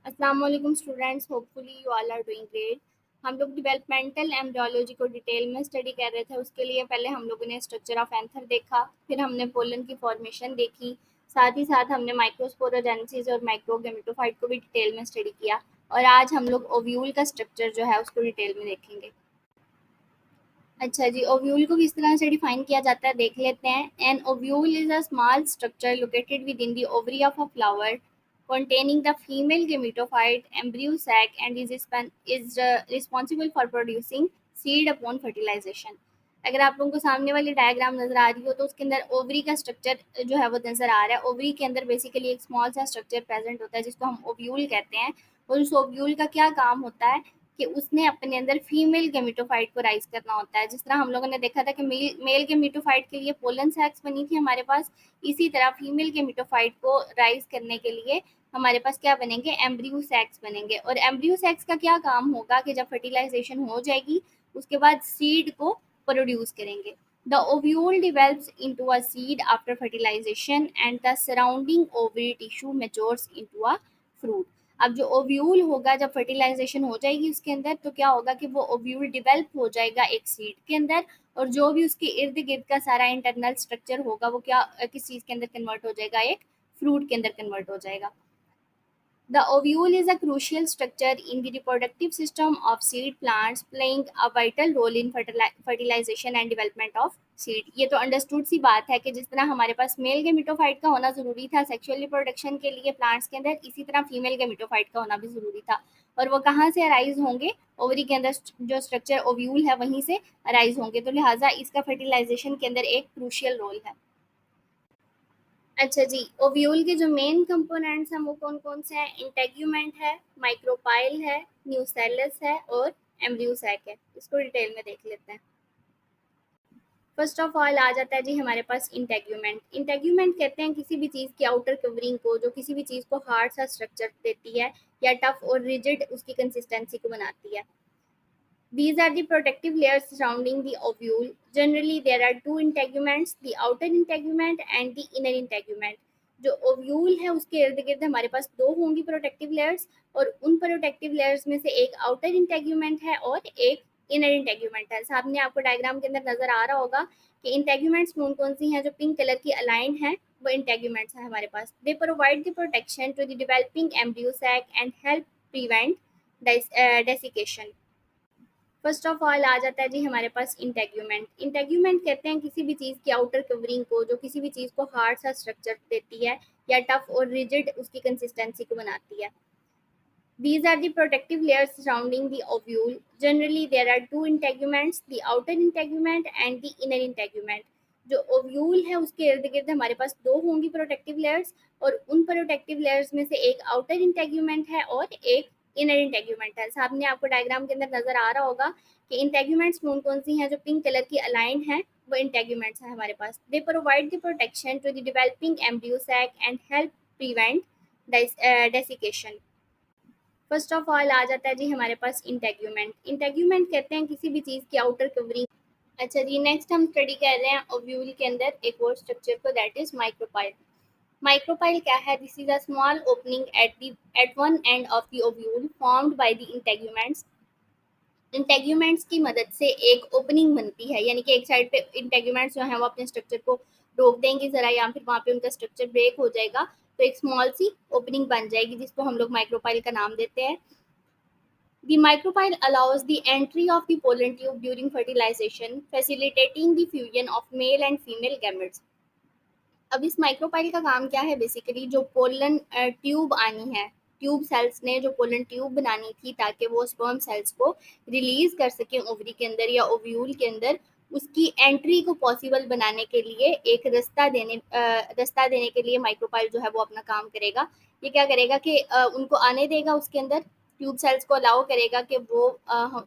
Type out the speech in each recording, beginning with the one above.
अस्सलाम वालेकुम students, hopefully you all are doing great. हम लोग डेवलपमेंटल एम्ब्रियोलॉजी को डिटेल में स्टडी कर रहे थे। उसके लिए पहले हम लोगों ने स्ट्रक्चर ऑफ एंथर देखा, फिर हमने पोलन की फॉर्मेशन देखी, साथ ही साथ हमने माइक्रोस्पोरोजेनेसिस और माइक्रोगेमेटोफाइट को भी डिटेल में स्टडी किया। और आज हम लोग ओव्यूल का स्ट्रक्चर जो है उसको डिटेल में देखेंगे। अच्छा जी, ओव्यूल को किस तरह से डिफाइन किया जाता है देख लेते हैं। An ovule is a small structure located within the ovary of a flower containing the female gametophyte embryo sac and is responsible for producing seed upon fertilization। अगर आप लोगों को सामने वाली डायग्राम नजर आ रही हो तो उसके अंदर ओवरी का स्ट्रक्चर जो है वो नजर आ रहा है। ओवरी के अंदर बेसिकली एक स्मॉल सा स्ट्रक्चर प्रेजेंट होता है जिसको हम ओव्यूल कहते हैं। और उस ओव्यूल का क्या काम होता है कि उसने अपने अंदर फीमेल गेमिटोफाइट को राइज करना होता है। जिस तरह हम लोगों ने देखा था कि मेल गेमिटोफाइट के लिए पोलन सैक्स बनी थी हमारे पास, इसी तरह फीमेल गेमिटोफाइट को राइज करने के लिए हमारे पास क्या बनेंगे, एम्ब्रियो सैक्स बनेंगे। और एम्ब्रियो सैक्स का क्या काम होगा कि जब फर्टिलाइजेशन हो जाएगी उसके बाद सीड को प्रोड्यूस करेंगे। The ovule develops into a seed after fertilization and the surrounding ovary tissue matures into a fruit. अब जो ओव्यूल होगा जब फर्टिलाइजेशन हो जाएगी उसके अंदर तो क्या होगा कि वो ओव्यूल डिवेल्प हो जाएगा एक सीड के अंदर, और जो भी उसके इर्द गिर्द का सारा इंटरनल स्ट्रक्चर होगा वो क्या किस चीज़ के अंदर कन्वर्ट हो जाएगा, एक फ्रूट के अंदर कन्वर्ट हो जाएगा। The ovule is a crucial structure in the reproductive system of seed plants, playing a vital role in fertilization and development of seed। ये तो अंडरस्टूड सी बात है कि जिस तरह हमारे पास मेल गेमिटोफाइट का होना ज़रूरी था सेक्सुअल रिप्रोडक्शन के लिए प्लांट्स के अंदर, इसी तरह फीमेल गेमिटोफाइट का होना भी ज़रूरी था। और वो कहाँ से अराइज होंगे, ओवरी के अंदर जो स्ट्रक्चर ओव्यूल है वहीं से अराइज होंगे, तो लिहाजा इसका फर्टिलाइजेशन के अंदर एक क्रूशियल रोल है। अच्छा जी, ओव्यूल के जो मेन कंपोनेंट्स हैं वो कौन कौन से हैं। इंटेग्यूमेंट है, माइक्रोपाइल है, न्यूसेलस है और एम्ब्रियो सैक है। इसको डिटेल में देख लेते हैं। फर्स्ट ऑफ ऑल आ जाता है जी हमारे पास इंटेग्यूमेंट। इंटेग्यूमेंट कहते हैं किसी भी चीज़ की आउटर कवरिंग को जो किसी भी चीज़ को हार्ड सा स्ट्रक्चर देती है या टफ और रिजिड उसकी कंसिस्टेंसी को बनाती है। These are the protective layers surrounding the ovule. Generally, there are two integuments, the outer integument and the inner integument. जो ओव्यूल है उसके इर्द गिर्द हमारे पास दो होंगी प्रोटेक्टिव लेयर्स, और उन प्रोटेक्टिव लेयर्स में से एक आउटर इंटेग्यूमेंट है और एक इनर इंटेग्यूमेंट है। सामने आपको डायग्राम के अंदर नजर आ रहा होगा कि इंटेग्यूमेंट्स कौन कौन सी हैं। जो पिंक कलर की अलाइंड हैं वो इंटेग्यूमेंट्स हैं हमारे पास। They provide the protection to the developing embryo sac and help prevent desiccation. First of all आ जाता है जी हमारे पास इंटेग्यूमेंट। इंटेग्यूमेंट कहते हैं किसी भी चीज़ की आउटर कवरिंग को जो किसी भी चीज़ को हार्ड सा स्ट्रक्चर देती है या टफ और रिजिड उसकी कंसिस्टेंसी को बनाती है। These are the protective layers surrounding the ovule. Generally, there are two integuments, the outer integument and the inner integument. जो ओव्यूल है उसके इर्द गिर्द हमारे पास दो होंगी प्रोटेक्टिव लेयर्स, और उन प्रोटेक्टिव लेयर्स में से एक आउटर इंटेग्यूमेंट है और एक इनर इंटेग्यूमेंट है। सामने आपको डायग्राम के अंदर नजर आ रहा होगा कि इंटेग्यूमेंट्स कौन कौन सी हैं। जो पिंक कलर की अलाइंड हैं वो इंटेग्यूमेंट्स हैं हमारे पास। They provide the protection to the developing embryo sac and help prevent desiccation. First of all आ जाता है जी हमारे पास इंटेग्यूमेंट। इंटेग्यूमेंट कहते हैं किसी भी चीज़ की आउटर कवरिंग। अच्छा जी, नेक्स्ट हम स्टडी कर रहे हैं ओव्यूल के अंदर एक और स्ट्रक्चर को, दैट इज माइक्रोपाइल। माइक्रोपाइल क्या है? This is a small opening eight one end of the ovule formed by the integuments. Integuments की मदद से एक ओपनिंग बनती है, यानी कि एक साइड पे इंटेग्यूमेंट्स जो हैं वो अपने स्ट्रक्चर को रोक देंगे ज़रा, या फिर वहाँ पे उनका स्ट्रक्चर ब्रेक हो जाएगा तो एक स्मॉल सी ओपनिंग बन जाएगी जिसको हम लोग माइक्रोपाइल का नाम देते हैं। The micropyle allows the entry of the pollen tube during fertilization, facilitating the fusion of male and female gametes। अब इस माइक्रोपाइल का काम क्या है? बेसिकली जो पोलन ट्यूब आनी है, ट्यूब सेल्स ने जो पोलन ट्यूब बनानी थी ताकि वो स्पर्म सेल्स को रिलीज कर सकें ओवरी के अंदर या ओव्यूल के अंदर, उसकी एंट्री को पॉसिबल बनाने के लिए एक रास्ता देने के लिए माइक्रोपाइल जो है वो अपना काम करेगा। ये क्या करेगा कि उनको आने देगा उसके अंदर, ट्यूब सेल्स को अलाउ करेगा कि वो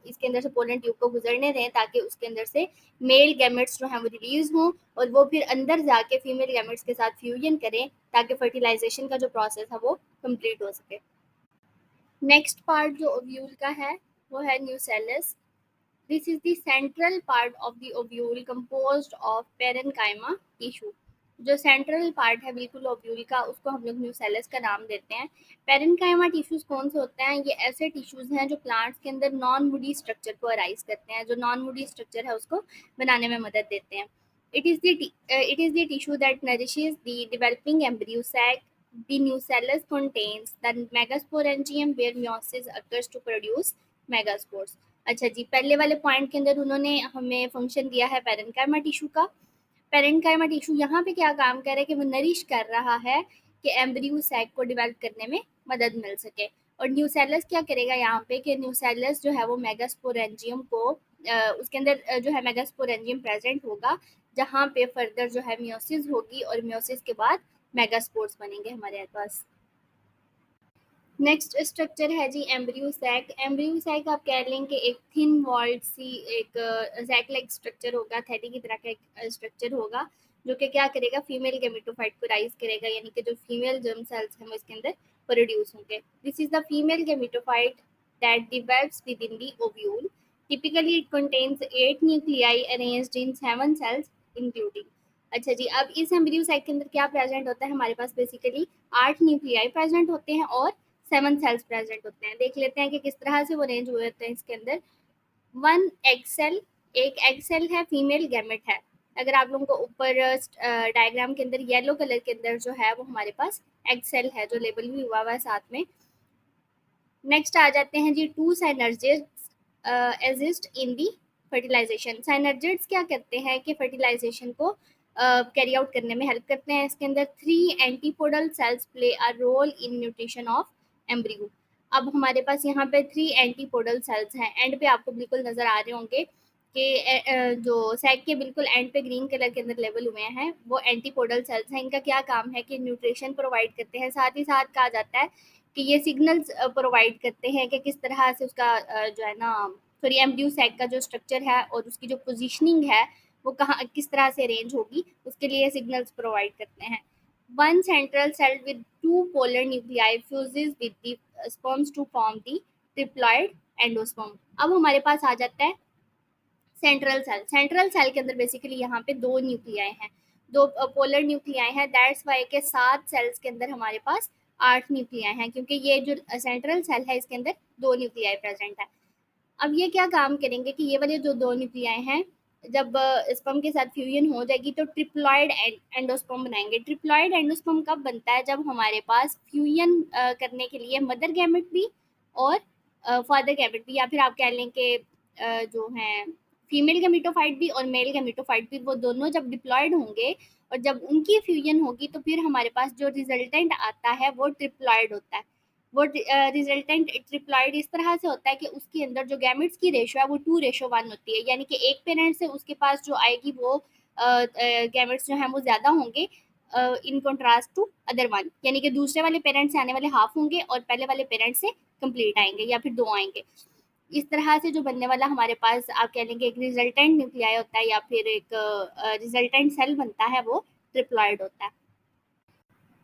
इसके अंदर से पोलन ट्यूब को गुजरने दें ताकि उसके अंदर से मेल गैमेट्स जो हैं वो रिलीज हों और वो फिर अंदर जाके फीमेल गैमेट्स के साथ फ्यूजन करें ताकि फर्टिलाइजेशन का जो प्रोसेस है वो कंप्लीट हो सके। नेक्स्ट पार्ट जो ओव्यूल का है वो है nucellus. This is the central part of the ovule composed of parenchyma tissue. जो सेंट्रल पार्ट है बिल्कुल ओव्यूल का, उसको हम लोग न्यूसेलस का नाम देते हैं। पेरेन्काइमा टिश्यूज कौन से होते हैं? ये ऐसे टिश्यूज हैं जो प्लांट्स के अंदर नॉन वुडी स्ट्रक्चर को अराइज करते हैं, जो नॉन वुडी स्ट्रक्चर है उसको बनाने में मदद देते हैं। It is the tissue that nourishes the developing embryo sac. The nucellus contains the megasporangium where meiosis occurs to produce megaspores. अच्छा जी, पहले वाले पॉइंट के अंदर उन्होंने हमें फंक्शन दिया है पेरेन्काइमा टिश्यू का। पेरेन्काइमा टिश्यू यहाँ पे क्या काम कर रहा है कि वो नरिश कर रहा है कि एम्ब्रियो सैक को डेवलप करने में मदद मिल सके। और न्यूसेलस क्या करेगा यहाँ पे कि न्यूसेलस जो है वो मेगास्पोरेंजियम को उसके अंदर जो है मेगास्पोरेंजियम प्रेजेंट होगा, जहाँ पे फर्दर जो है मियोसिस होगी और मियोसिस के बाद मेगास्पोर्स बनेंगे हमारे पास। नेक्स्ट स्ट्रक्चर है जी एम्ब्रियो सैक। एम्ब्रियो सैक आप कह लें कि एक थिन वॉल्ड सी एक सैक लाइक स्ट्रक्चर होगा, थैली की तरह का एक स्ट्रक्चर होगा, जो कि क्या करेगा, फीमेल गेमेटोफाइट को राइज करेगा, यानी कि जो फीमेल जर्म सेल्स हैं वो इसके अंदर प्रोड्यूस होंगे। This is the female gametophyte that develops within the ovule. Typically it contains 8 nuclei arranged in 7 cells including. अच्छा जी, अब इस एम्ब्रियो सैक के अंदर क्या प्रेजेंट होता है? हमारे पास बेसिकली 8 न्यूक्लियाई प्रेजेंट होते हैं और 7 सेल्स प्रेजेंट होते हैं। देख लेते हैं कि किस तरह से वो अरेंज हुए होते हैं इसके अंदर। 1 एग सेल, एक एग सेल है, फीमेल गैमेट है। अगर आप लोगों को ऊपर डायग्राम के अंदर येलो कलर के अंदर जो है वो हमारे पास एग सेल है, जो लेबल भी हुआ हुआ है साथ में। नेक्स्ट आ जाते हैं जी, 2 साइनर्जिड्स एग्जिस्ट इन दी फर्टिलाइजेशन। साइनर्जिड्स क्या करते हैं कि फर्टिलाइजेशन को कैरी आउट करने में हेल्प करते हैं। इसके अंदर 3 antipodal cells play a role in nutrition of embryo. अब हमारे पास यहाँ पे 3 एंटीपोडल सेल्स हैं, एंड पे आपको बिल्कुल नजर आ रहे होंगे कि जो सैक के बिल्कुल एंड पे ग्रीन कलर के अंदर लेवल हुए हैं वो एंटीपोडल सेल्स हैं। इनका क्या काम है कि न्यूट्रिशन प्रोवाइड करते हैं, साथ ही साथ कहा जाता है कि ये सिग्नल्स प्रोवाइड करते हैं कि किस तरह से उसका जो है ना, सॉरी, एम्ब्रियो सैक का जो स्ट्रक्चर है और उसकी जो पोजीशनिंग है वो कहाँ किस तरह से अरेंज होगी, उसके लिए सिग्नल्स प्रोवाइड करते हैं। One central cell with 2 polar nuclei fuses with the sperms to form the triploid endosperm. अब हमारे पास आ जाता है सेंट्रल सेल। सेंट्रल सेल के अंदर बेसिकली यहाँ पे 2 न्यूक्लियाई हैं, 2 पोलर न्यूक्लियाई हैं। दैट्स वाई के 7 सेल्स के अंदर हमारे पास 8 न्यूक्लियाई हैं, क्योंकि ये जो सेंट्रल सेल है इसके अंदर 2 न्यूक्लियाई प्रेजेंट है। अब ये क्या काम करेंगे कि ये वाले जो 2 न्यूक्लियाई हैं, जब स्पर्म के साथ फ्यूजन हो जाएगी तो ट्रिप्लॉइड एंडोस्पर्म बनाएंगे। ट्रिप्लॉइड एंडोस्पर्म कब बनता है? जब हमारे पास फ्यूजन करने के लिए मदर गैमेट भी और फादर गैमेट भी, या फिर आप कह लें कि जो हैं फीमेल गैमेटोफाइट भी और मेल गैमेटोफाइट भी, वो दोनों जब डिप्लॉयड होंगे और जब उनकी फ्यूजन होगी तो फिर हमारे पास जो रिजल्टेंट आता है वो ट्रिप्लॉयड होता है। वो रिजल्टेंट ट्रिप्लॉइड इस तरह से होता है कि उसके अंदर जो गैमेट्स की रेशो है वो 2:1 होती है, यानी कि एक पेरेंट से उसके पास जो आएगी वो गैमेट्स जो हैं वो ज़्यादा होंगे in contrast to other one, यानी कि दूसरे वाले पेरेंट से आने वाले हाफ होंगे और पहले वाले पेरेंट से कंप्लीट आएंगे या फिर 2 आएंगे। इस तरह से जो बनने वाला हमारे पास आप कह लेंगे एक रिजल्टेंट न्यूक्लियाई होता है या फिर एक रिजल्टेंट सेल बनता है, वो ट्रिप्लॉइड होता है।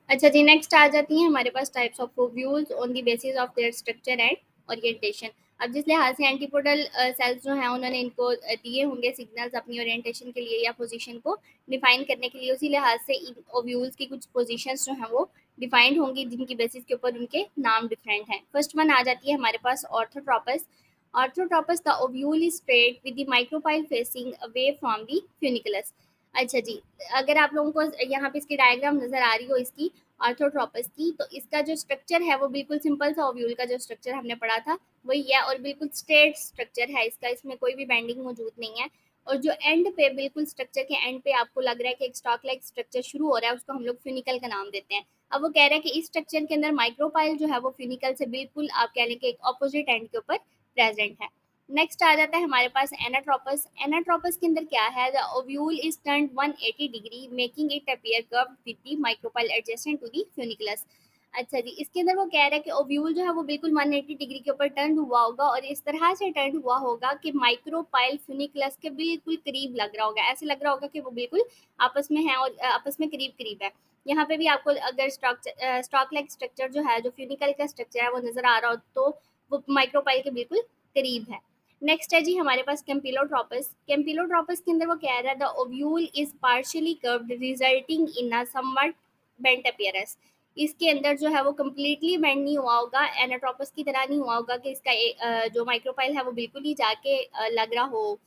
अच्छा जी, नेक्स्ट आ जाती हैं हमारे पास types of ovules on the basis of their structure and orientation. अब जिस लिहाज से एंटीपोडल सेल्स जो हैं उन्होंने इनको दिए होंगे सिग्नल्स अपनी ओरिएंटेशन के लिए या पोजीशन को डिफाइन करने के लिए, उसी लिहाज से इन ओव्यूल्स की कुछ पोजीशंस जो हैं वो डिफाइंड होंगी, जिनकी बेसिस के ऊपर उनके नाम डिफरेंट हैं। फर्स्ट वन आ जाती है हमारे पास orthotropous. Orthotropous the ovule is straight with the micropyle facing away from the funiculus. अच्छा जी, अगर आप लोगों को यहाँ पे इसकी डायग्राम नजर आ रही हो इसकी ऑर्थोट्रोपस की, तो इसका जो स्ट्रक्चर है वो बिल्कुल सिंपल सा ओव्यूल का जो स्ट्रक्चर हमने पढ़ा था वही है, और बिल्कुल स्ट्रेट स्ट्रक्चर है इसका, इसमें कोई भी बेंडिंग मौजूद नहीं है। और जो एंड पे बिल्कुल स्ट्रक्चर के एंड पे आपको लग रहा है कि एक स्टॉक लाइक स्ट्रक्चर शुरू हो रहा है, उसको हम लोग फ्यूनिकल का नाम देते हैं। अब वो कह रहा है कि इस स्ट्रक्चर के अंदर माइक्रोपाइल जो है वो फ्यूनिकल से बिल्कुल आप कह लें कि एक ऑपोजिट एंड के ऊपर प्रेजेंट है। नेक्स्ट आ जाता है हमारे पास एनाट्रोपस। एनाट्रोपस के अंदर क्या है? The ovule is turned 180 degree making it appear curved with the micropyle adjacent to the funiculus. अच्छा जी, इसके अंदर वो कह रहा है कि ओव्यूल जो है वो बिल्कुल 180 डिग्री के ऊपर टर्न हुआ होगा और इस तरह से टर्न हुआ होगा कि माइक्रोपाइल फ्यूनिकुलस के बिल्कुल करीब लग रहा होगा, ऐसे लग रहा होगा कि वो बिल्कुल आपस में है और आपस में करीब करीब है। यहाँ पे भी आपको अगर स्टॉक लाइक स्ट्रक्चर जो है, जो फ्यूनिकल का स्ट्रक्चर है वो नजर आ रहा हो तो वो माइक्रोपाइल के बिल्कुल करीब है। नेक्स्ट है जी हमारे पास कैम्पिलोट्रोपस। कैम्पिलोट्रोपस के अंदर वो कह रहा है the ovule is partially curved resulting in a somewhat bent appearance. इसके अंदर जो है वो कम्प्लीटली बेंड नहीं हुआ होगा, एनाट्रोपस की तरह नहीं हुआ होगा कि इसका जो माइक्रोपाइल है वो बिल्कुल ही जाके लग रहा हो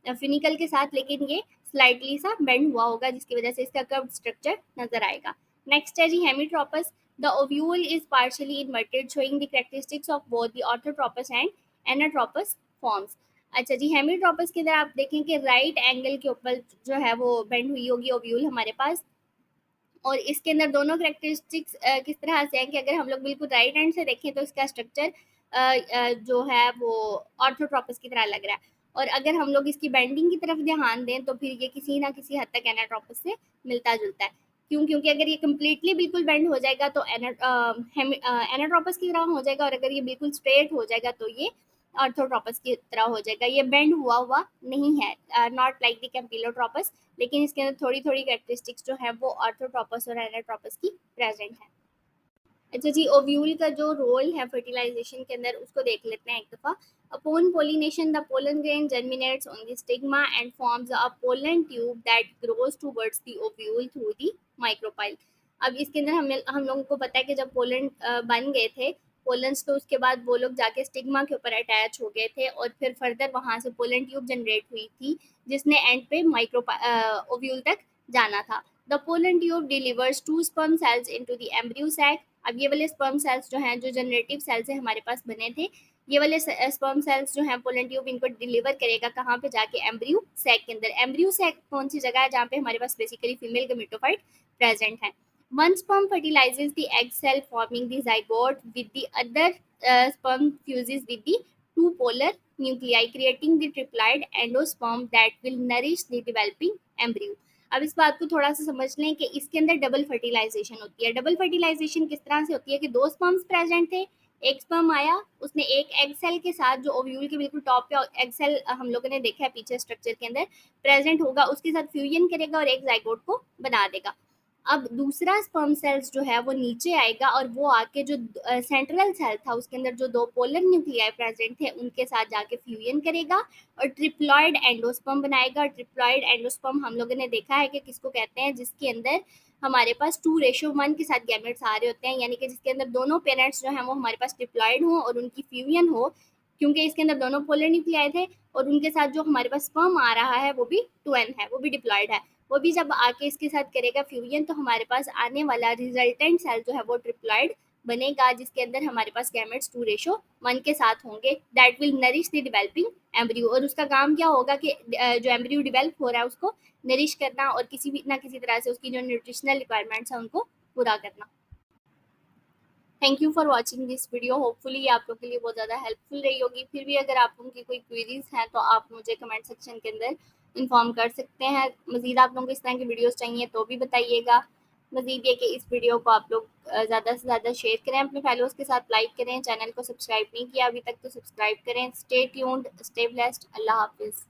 फिनिकल के साथ, लेकिन ये स्लाइटली सा बेंड हुआ होगा जिसकी वजह से इसका कर्व्ड स्ट्रक्चर नजर आएगा। नेक्स्ट है जी hemitropous. The ovule is partially inverted showing the characteristics of both the orthotropous and anatropous forms. अच्छा जी हेमीट्रोपस के अंदर आप देखें कि राइट एंगल के ऊपर जो है वो बेंड हुई होगी ओव्यूल हमारे पास, और इसके अंदर दोनों करेक्टरिस्टिक्स किस तरह से हैं कि अगर हम लोग बिल्कुल राइट हैंड से देखें तो इसका स्ट्रक्चर जो है वो ऑर्थोट्रोपस की तरह लग रहा है, और अगर हम लोग इसकी बेंडिंग की तरफ ध्यान दें तो फिर ये किसी ना किसी हद तक एनाट्रोपस से मिलता जुलता है। क्यों? क्योंकि अगर ये कम्प्लीटली बिल्कुल बेंड हो जाएगा तो एनाट्रोपस की तरह हो जाएगा, और अगर ये बिल्कुल स्ट्रेट हो जाएगा तो ये ऑर्थोट्रोपस की तरह हो जाएगा। ये बेंड हुआ हुआ नहीं है, नॉट लाइक द कैम्पिलोट्रोपस, लेकिन इसके अंदर थोड़ी थोड़ी कैरेक्टरिस्टिक्स जो है वो ऑर्थोट्रोपस और एनाट्रोपस की प्रेजेंट है। अच्छा जी ओव्यूल का जो रोल है फर्टिलाइजेशन के अंदर उसको देख लेते हैं एक दफ़ा। Upon pollination the pollen grain germinates on the stigma and forms a pollen tube that grows towards the ovule through the micropyle. अब इसके अंदर हम लोगों को पता है कि जब पोलन बन गए थे पोलन्स, तो उसके बाद वो लोग जाके स्टिग्मा के ऊपर अटैच हो गए थे और फिर फर्दर वहाँ से पोलन ट्यूब जनरेट हुई थी जिसने एंड पे माइक्रो ओव्यूल तक जाना था। The pollen tube delivers two sperm cells into the embryo sac. अब ये वाले स्पर्म सेल्स जो हैं जो जनरेटिव सेल्स है हमारे पास बने थे, ये वाले स्पर्म सेल्स जो हैं पोलन ट्यूब इनको डिलीवर करेगा कहाँ पे जाके एम्ब्रियो सैक के अंदर। एम्ब्रियो सैक कौन सी जगह है जहाँ पे हमारे पास बेसिकली फीमेल गमेटोफाइट प्रेजेंट है। One sperm fertilizes the egg cell forming the zygote with the other sperm fuses with the two polar nuclei creating the triploid endosperm that will nourish the developing embryo। अब इस बात को थोड़ा सा समझ लें कि इसके अंदर डबल फर्टिलाइजेशन होती है। डबल फर्टिलाइजेशन किस तरह से होती है कि दो स्पर्म्स प्रेजेंट थे, एक स्पर्म आया उसने एक एग सेल के साथ जो ओव्यूल के बिल्कुल टॉप पे एग सेल हम लोगों ने देखा है पीछे स्ट्रक्चर के अंदर प्रेजेंट होगा, उसके साथ फ्यूजन करेगा और एक जाइगोट को बना देगा। अब दूसरा स्पर्म सेल्स जो है वो नीचे आएगा और वो आके जो सेंट्रल सेल था उसके अंदर जो दो पोलर न्यूक्लियाई प्रेजेंट थे उनके साथ जाके फ्यूजन करेगा और ट्रिप्लॉइड एंडोस्पर्म बनाएगा। ट्रिप्लॉइड एंडोस्पर्म हम लोगों ने देखा है कि किसको कहते हैं, जिसके अंदर हमारे पास 2:1 के साथ गैमेट्स आ रहे होते हैं, यानी कि जिसके अंदर दोनों पेरेंट्स जो हैं वो हमारे पास ट्रिप्लॉइड हो और उनकी फ्यूजन हो, क्योंकि इसके अंदर दोनों पोलर न्यूक्लियाई थे और उनके साथ जो हमारे पास स्पर्म आ रहा है वो भी 2n है, वो भी डिप्लॉइड है। वो भी जब आके इसके साथ करेगा फ्यूजन तो हमारे पास आने वाला रिजल्टेंट सेल जो है वो ट्रिप्लॉइड बनेगा, जिसके अंदर हमारे पास गैमेट्स 2:1 के साथ होंगे that will nourish the developing embryo. और उसका काम क्या होगा कि जो एम्ब्रियो डिवेल्प हो रहा है उसको नरिश करना और किसी भी ना किसी तरह से उसकी जो न्यूट्रिशनल रिक्वायरमेंट्स हैं उनको पूरा करना। Thank you for watching this video. Hopefully ये आप लोग के लिए बहुत ज़्यादा हेल्पफुल रही होगी। फिर भी अगर आप लोगों की कोई क्वेरीज हैं तो आप मुझे कमेंट सेक्शन के अंदर इन्फॉर्म कर सकते हैं। मज़ीद आप लोगों को इस तरह की वीडियोस चाहिए तो भी बताइएगा। मज़ीद ये कि इस वीडियो को आप लोग ज़्यादा से ज़्यादा शेयर करें, अपने फैलोज़ के साथ लाइक करें, चैनल को सब्सक्राइब नहीं किया अभी तक तो सब्सक्राइब करें। स्टे ट्यून्ड, स्टे ब्लेस्ड, अल्लाह हाफिज़।